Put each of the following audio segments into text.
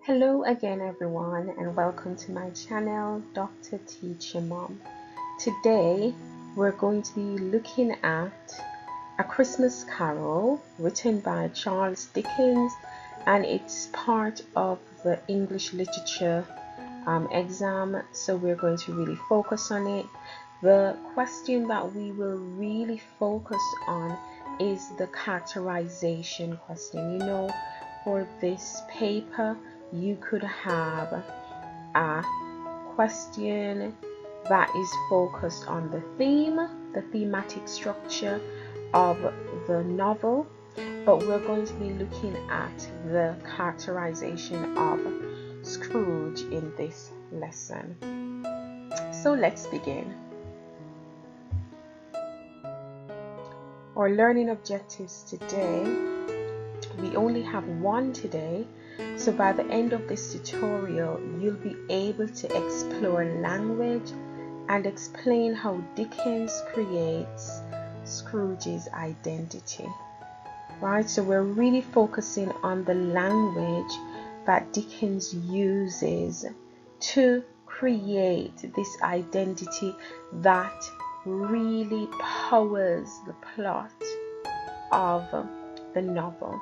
Hello again everyone and welcome to my channel Dr. Teacher Mom. Today we're going to be looking at A Christmas Carol written by Charles Dickens, and it's part of the English Literature exam, so we're going to really focus on it. The question that we will really focus on is the characterization question. For this paper you could have a question that is focused on the theme, the thematic structure of the novel, but we're going to be looking at the characterization of Scrooge in this lesson. So let's begin. Our learning objectives today, we only have one today, so by the end of this tutorial you'll be able to explore language and explain how Dickens creates Scrooge's identity. Right, so we're really focusing on the language that Dickens uses to create this identity that really powers the plot of the novel,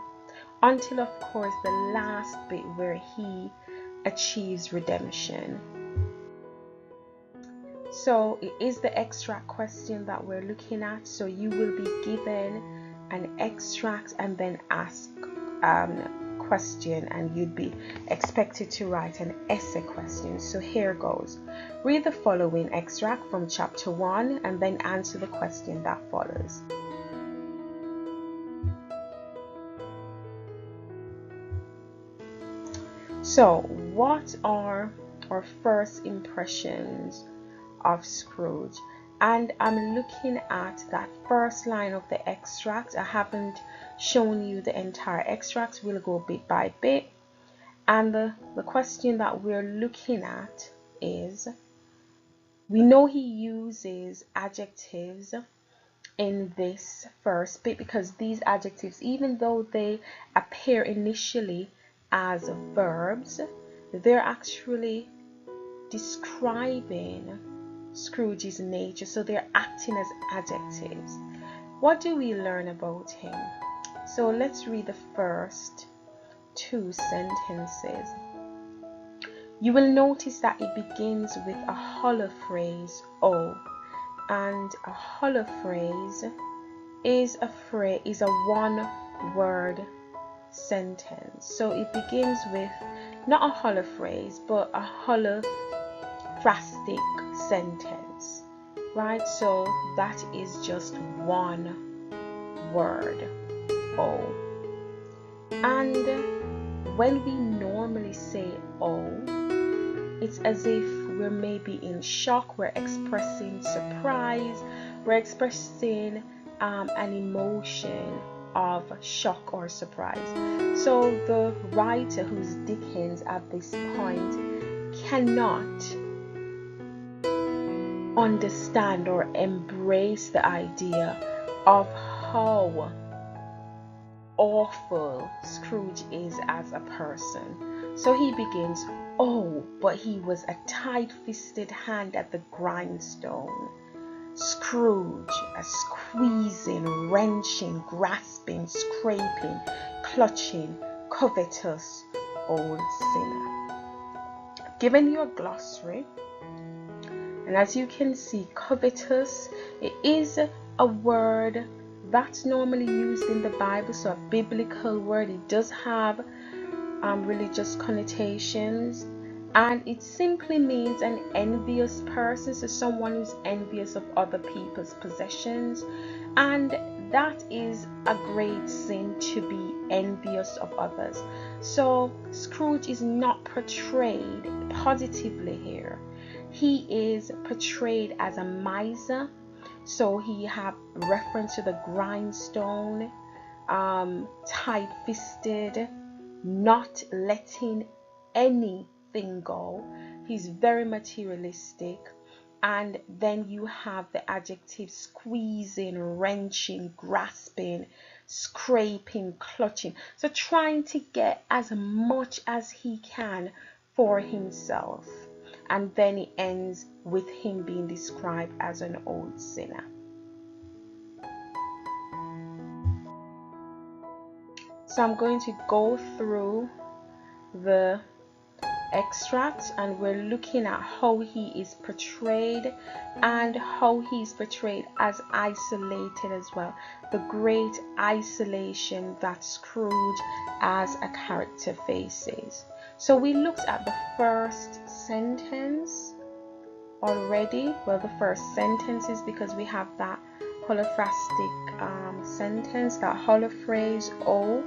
until of course the last bit where he achieves redemption. So it is the extract question that we're looking at, so you will be given an extract and then ask question, and you'd be expected to write an essay question. So here goes. Read the following extract from chapter 1 and then answer the question that follows. So what are our first impressions of Scrooge? And I'm looking at that first line of the extract. I haven't shown you the entire extract. We'll go bit by bit. And the question that we're looking at is, we know he uses adjectives in this first bit because these adjectives, even though they appear initially as verbs, they're actually describing Scrooge's nature, so they're acting as adjectives. What do we learn about him? So let's read the first two sentences. You will notice that it begins with a hollow phrase, oh, and a hollow phrase is a one-word sentence. So it begins with not a hollow phrase but a hollow phrastic sentence, right? So that is just one word, oh. And when we normally say oh, it's as if we're maybe in shock, we're expressing surprise, we're expressing an emotion of shock or surprise. So the writer, who's Dickens at this point, cannot understand or embrace the idea of how awful Scrooge is as a person. So he begins, oh, but he was a tight-fisted hand at the grindstone. Scrooge, a squeezing, wrenching, grasping, scraping, clutching, covetous old sinner. I've given you a glossary, and as you can see, covetous, it is a word that's normally used in the Bible, so a biblical word. It does have religious connotations, and it simply means an envious person, so someone who's envious of other people's possessions, and that is a great sin, to be envious of others. So Scrooge is not portrayed positively here. He is portrayed as a miser, so he have reference to the grindstone, tight-fisted, not letting anything go. He's very materialistic. And then you have the adjective squeezing, wrenching, grasping. scraping, clutching. So trying to get as much as he can for himself. And then it ends with him being described as an old sinner. So I'm going to go through the extract, and we're looking at how he is portrayed and how he's portrayed as isolated as well. The great isolation that Scrooge as a character faces. So we looked at the first sentence already. Well, the first sentences, because we have that holophrastic sentence, that holophrase, oh,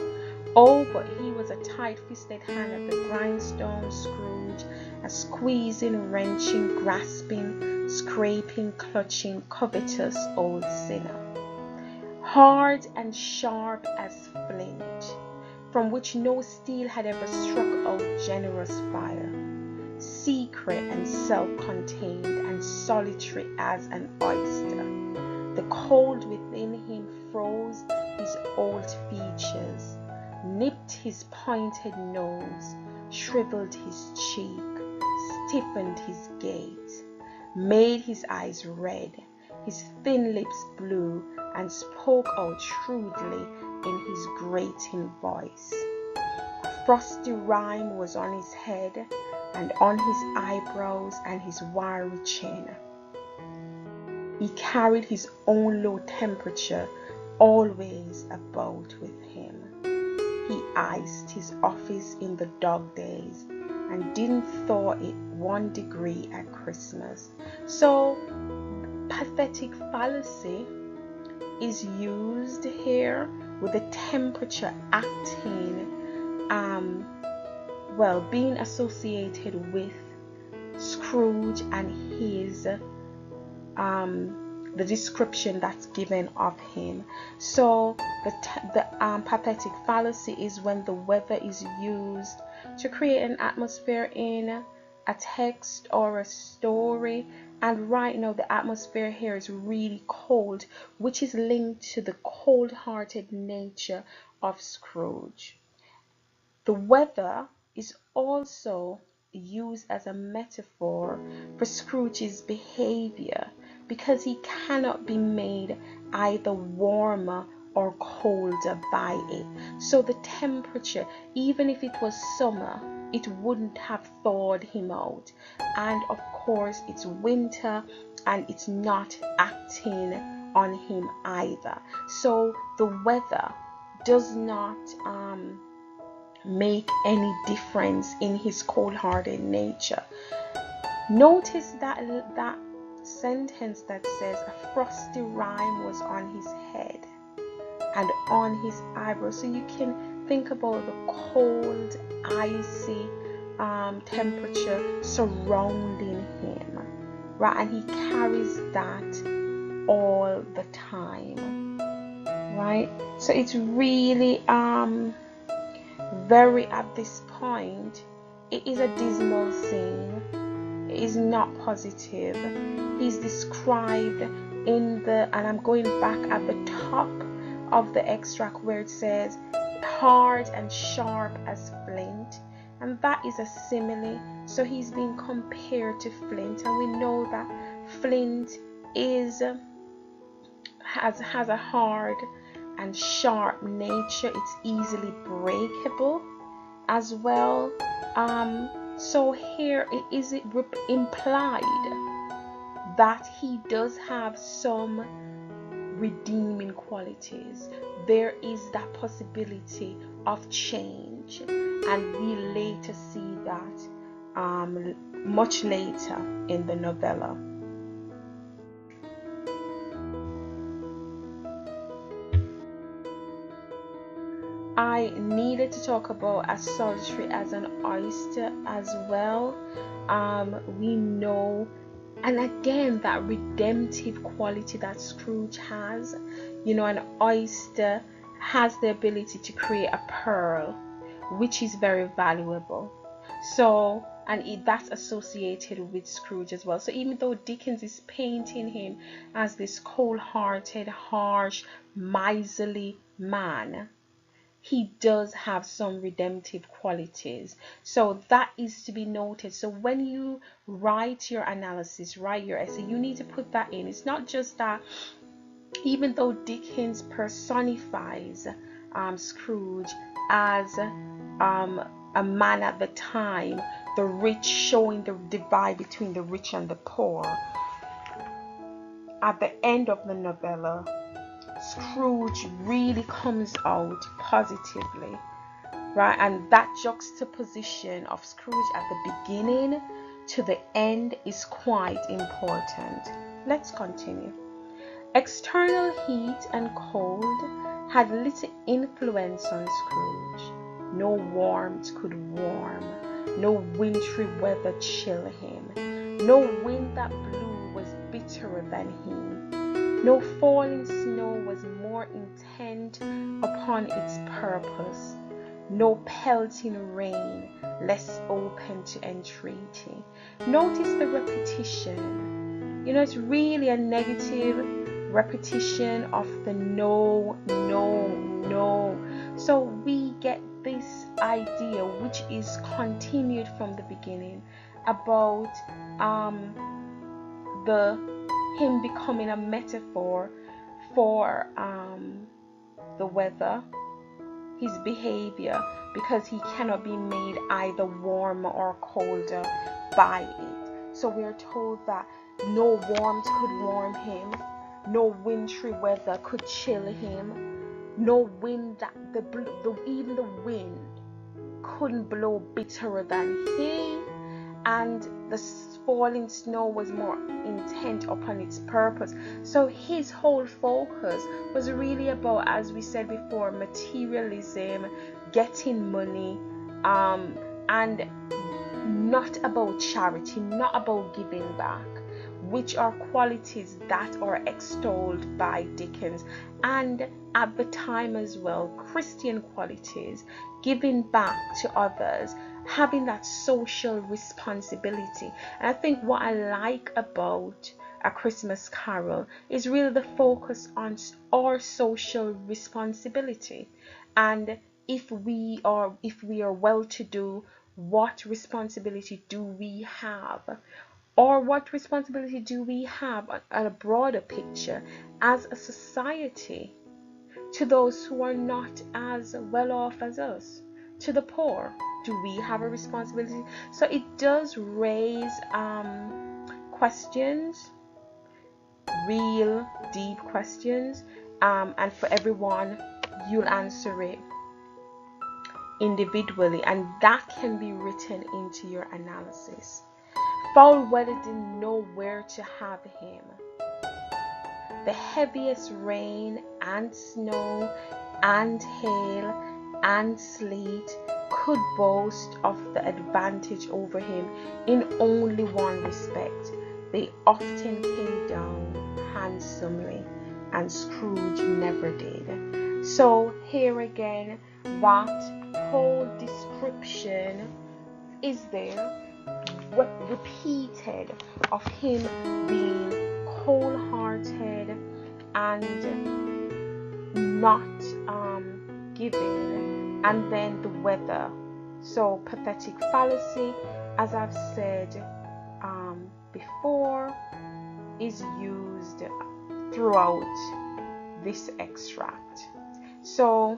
but he was a tight-fisted hand at the grindstone, Scrooge, a squeezing, wrenching, grasping, scraping, clutching, covetous old sinner. Hard and sharp as flint, from which no steel had ever struck out generous fire. Secret and self-contained and solitary as an oyster. The cold within him froze his old features, nipped his pointed nose, shriveled his cheek, stiffened his gait, made his eyes red, his thin lips blue, and spoke out shrewdly in his grating voice. A frosty rime was on his head, and on his eyebrows and his wiry chin. He carried his own low temperature always about with him. He iced his office in the dog days and didn't thaw it 1 degree at Christmas. So pathetic fallacy is used here with the temperature acting, being associated with Scrooge and his the description that's given of him. So the pathetic fallacy is when the weather is used to create an atmosphere in a text or a story. And right now the atmosphere here is really cold, which is linked to the cold-hearted nature of Scrooge. The weather is also used as a metaphor for Scrooge's behavior, because he cannot be made either warmer or colder by it. So the temperature, even if it was summer, it wouldn't have thawed him out. And of course it's winter and it's not acting on him either. So the weather does not make any difference in his cold-hearted nature. Notice that sentence that says a frosty rime was on his head and on his eyebrows. So you can think about the cold, icy temperature surrounding him, right? And he carries that all the time, right? So it's really very, at this point, it is a dismal scene. It is not positive. He's described in the, and I'm going back at the top of the extract where it says hard and sharp as flint, and that is a simile. So he's being compared to flint, and we know that flint has a hard and sharp nature. It's easily breakable as well. So here it is implied that he does have some redeeming qualities. There is that possibility of change, and we later see that much later in the novella. I needed to talk about as solitary as an oyster as well. We know, and again, that redemptive quality that Scrooge has. An oyster has the ability to create a pearl, which is very valuable. So, and that's associated with Scrooge as well. So even though Dickens is painting him as this cold-hearted, harsh, miserly man, he does have some redemptive qualities. So that is to be noted. So when you write your analysis, write your essay, you need to put that in. It's not just that even though Dickens personifies Scrooge as a man at the time, the rich, showing the divide between the rich and the poor, at the end of the novella, Scrooge really comes out positively, right? And that juxtaposition of Scrooge at the beginning to the end is quite important. Let's continue. External heat and cold had little influence on Scrooge. No warmth could warm, no wintry weather chill him, no wind that blew was bitterer than he, no falling snow was more intent upon its purpose, no pelting rain less open to entreaty. Notice the repetition. It's really a negative repetition of the no, no, no. So we get this idea, which is continued from the beginning, about him becoming a metaphor for the weather, his behavior, because he cannot be made either warmer or colder by it. So we are told that no warmth could warm him, no wintry weather could chill him, no wind that even the wind couldn't blow bitterer than he, and the falling snow was more intent upon its purpose. So his whole focus was really about, as we said before, materialism, getting money, and not about charity, not about giving back, which are qualities that are extolled by Dickens, and at the time as well, Christian qualities, giving back to others, having that social responsibility. And I think what I like about A Christmas Carol is really the focus on our social responsibility. And if we are well-to-do, what responsibility do we have? Or what responsibility do we have on a broader picture as a society, to those who are not as well off as us, to the poor? Do we have a responsibility? So it does raise questions, real deep questions, and for everyone, you'll answer it individually, and that can be written into your analysis. Foul weather didn't know where to have him. The heaviest rain and snow and hail and sleet could boast of the advantage over him in only one respect. They often came down handsomely, and Scrooge never did. So here again, that whole description is there, repeated, of him being cold-hearted and not giving, and then the weather. So pathetic fallacy, as I've said before, is used throughout this extract. So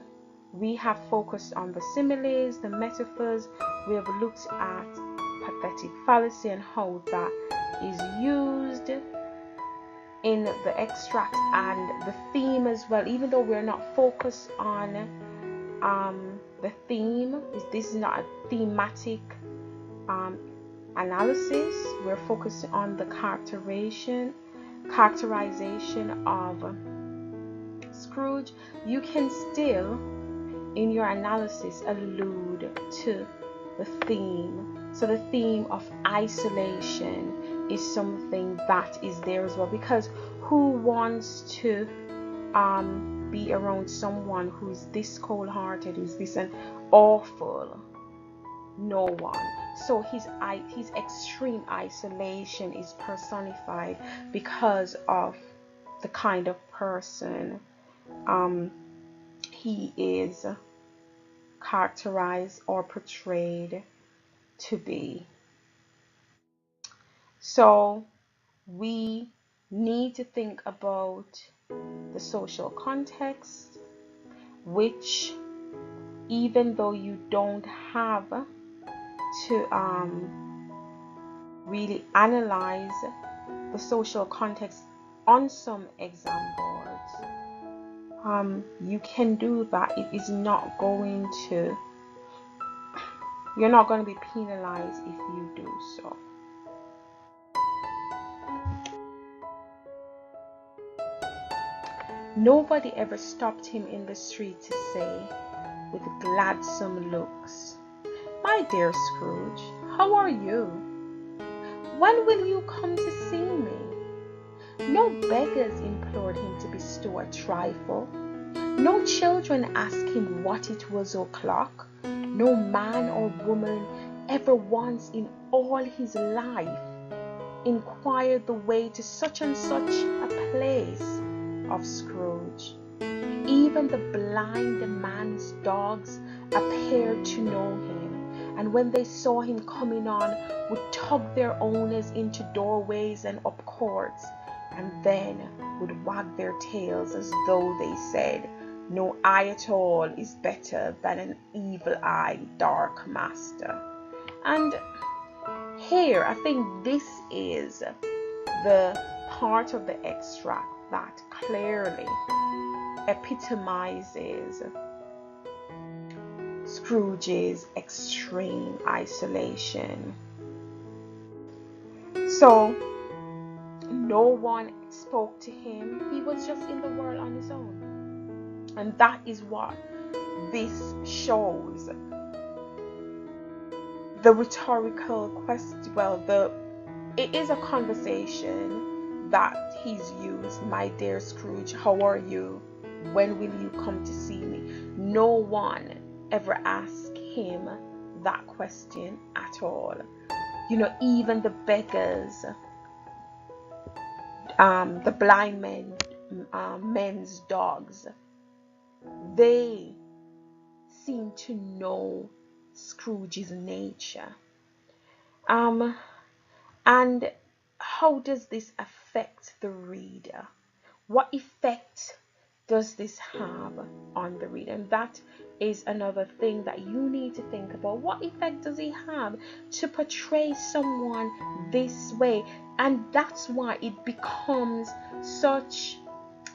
we have focused on the similes, the metaphors. We have looked at pathetic fallacy and how that is used in the extract, and the theme as well. Even though we're not focused on the theme, this is not a thematic analysis. We're focused on the characterization of Scrooge. You can still, in your analysis, allude to the theme. So the theme of isolation is something that is there as well, because who wants to be around someone who is this cold-hearted, who's this and awful? No one. So his extreme isolation is personified because of the kind of person he is characterized or portrayed to be. So we need to think about the social context, which even though you don't have to really analyze the social context on some exam boards, you can do that. It is not going to, you're not going to be penalized if you do so. Nobody ever stopped him in the street to say, with gladsome looks, "My dear Scrooge, how are you? When will you come to see me?" No beggars implored him to bestow a trifle. No children asked him what it was o'clock. No man or woman ever once in all his life inquired the way to such and such a place of Scrooge. Even the blind man's dogs appeared to know him, and when they saw him coming on, would tug their owners into doorways and up courts, and then would wag their tails as though they said, "No eye at all is better than an evil-eyed dark master." And here, I think this is the part of the extract that clearly epitomizes Scrooge's extreme isolation. So no one spoke to him. He was just in the world on his own. And that is what this shows. The rhetorical question, it is a conversation that he's used. "My dear Scrooge, how are you? When will you come to see me?" No one ever asked him that question at all. Even the beggars, the blind men's dogs, they seem to know Scrooge's nature. And how does this affect the reader? What effect does this have on the reader? And that is another thing that you need to think about. What effect does he have to portray someone this way? And that's why it becomes such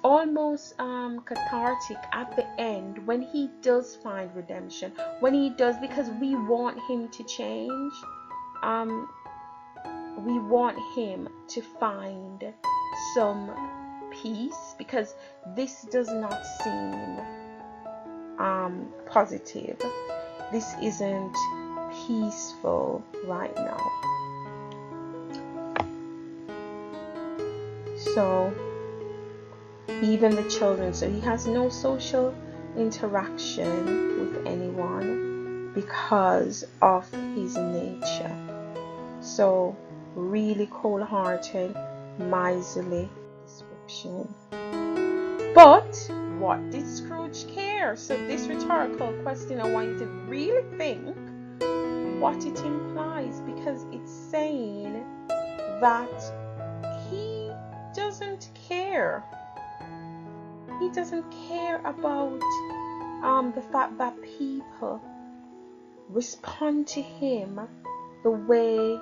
almost cathartic at the end when he does find redemption, when he does, because we want him to change. We want him to find some peace, because this does not seem positive. This isn't peaceful right now. So even the children, so he has no social interaction with anyone because of his nature. So really cold-hearted, miserly description. But what did Scrooge care? So this rhetorical question, I want you to really think what it implies, because it's saying that he doesn't care. He doesn't care about the fact that people respond to him the way,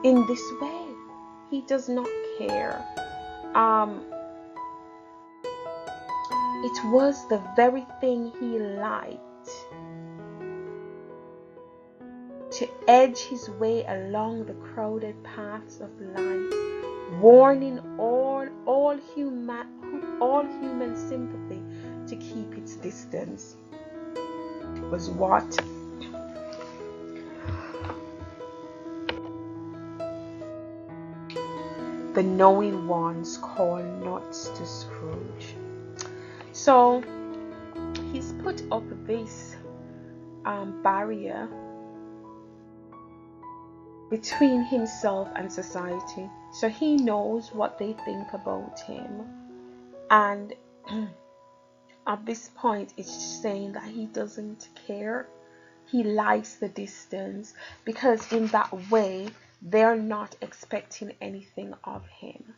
in this way. He does not care. It was the very thing he liked, to edge his way along the crowded paths of life, warning all human sympathy to keep its distance. It was what the knowing ones call nuts to Scrooge. So he's put up this barrier between himself and society. So he knows what they think about him, and At this point, it's saying that he doesn't care. He likes the distance, because in that way they're not expecting anything of him.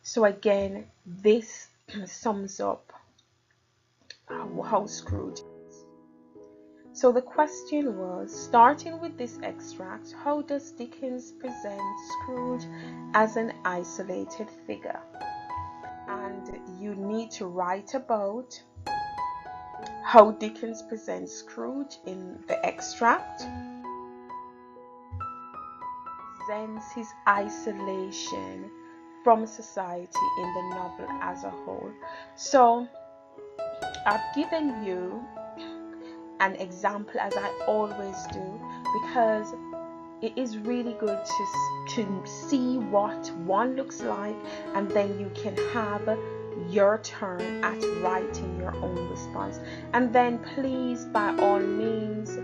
So again, this sums up how Scrooge is. So the question was, starting with this extract, how does Dickens present Scrooge as an isolated figure? And you need to write about how Dickens presents Scrooge in the extract, presents his isolation from society in the novel as a whole. So I've given you an example, as I always do, because it is really good to see what one looks like, and then you can have your turn at writing your own response. And then please, by all means,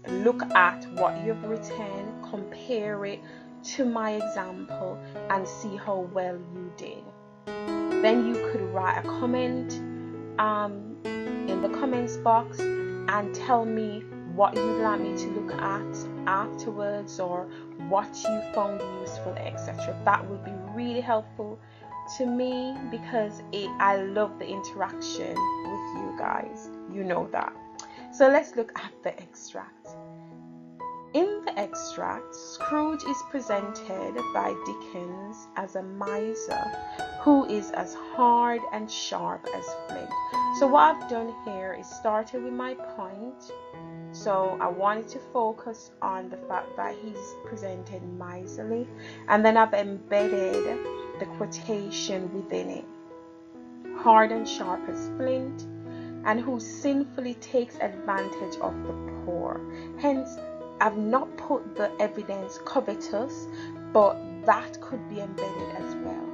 look at what you've written, compare it to my example, and see how well you did. Then you could write a comment in the comments box and tell me what you'd like me to look at afterwards, or what you found useful, etc. That would be really helpful to me, because I love the interaction with you guys. You know that. So let's look at the extract. In the extract, Scrooge is presented by Dickens as a miser who is as hard and sharp as flint. So what I've done here is started with my point. So I wanted to focus on the fact that he's presented miserly, and then I've embedded the quotation within it. Hard and sharp as flint, and who sinfully takes advantage of the poor. Hence, I've not put the evidence covetous, but that could be embedded as well.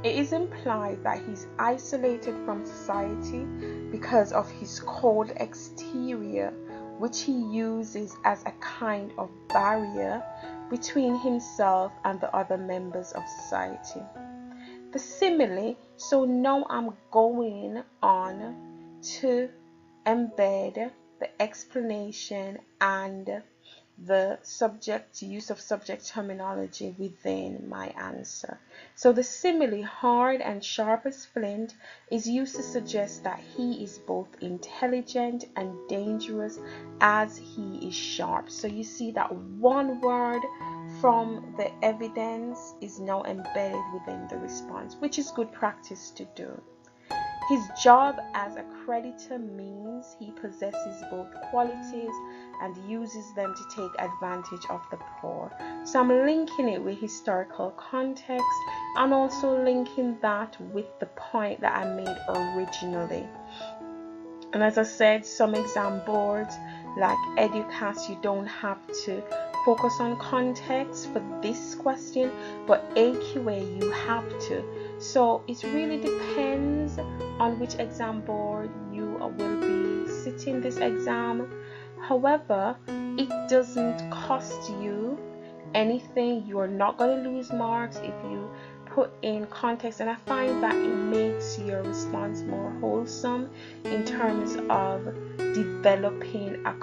It is implied that he's isolated from society because of his cold exterior, which he uses as a kind of barrier between himself and the other members of society. The simile, so now I'm going on to embed the explanation and the use of subject terminology within my answer. So the simile, hard and sharp as flint, is used to suggest that he is both intelligent and dangerous as he is sharp. So you see that one word from the evidence is now embedded within the response, which is good practice to do. His job as a creditor means he possesses both qualities and uses them to take advantage of the poor. So I'm linking it with historical context, and also linking that with the point that I made originally. And as I said, some exam boards like Educast, you don't have to focus on context for this question, but AQA you have to. So it really depends on which exam board you will be sitting this exam. However, it doesn't cost you anything. You're not going to lose marks if you put in context, and I find that it makes your response more wholesome in terms of developing a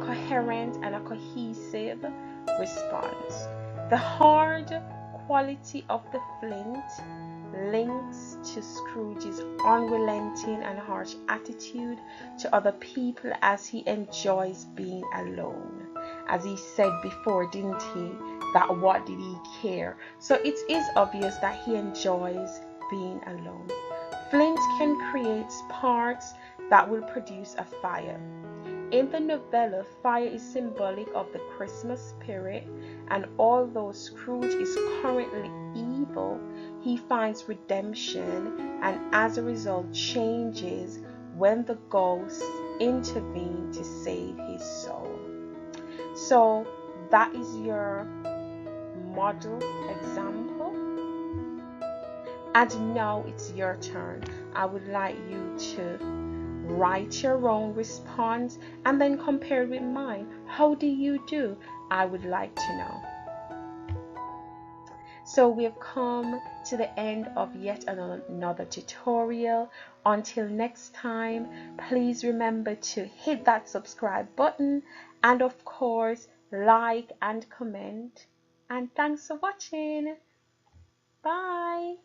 coherent and a cohesive response. The hard quality of the flint links to Scrooge's unrelenting and harsh attitude to other people as he enjoys being alone. As he said before, didn't he, that what did he care? So it is obvious that he enjoys being alone. Flint can create sparks that will produce a fire. In the novella, fire is symbolic of the Christmas spirit, and although Scrooge is currently evil, he finds redemption, and as a result changes when the ghosts intervene to save his soul. So that is your model example. And now it's your turn. I would like you to write your own response and then compare it with mine. How do you do? I would like to know. So we've come to the end of yet another tutorial. Until next time, please remember to hit that subscribe button and of course like and comment. And thanks for watching. Bye.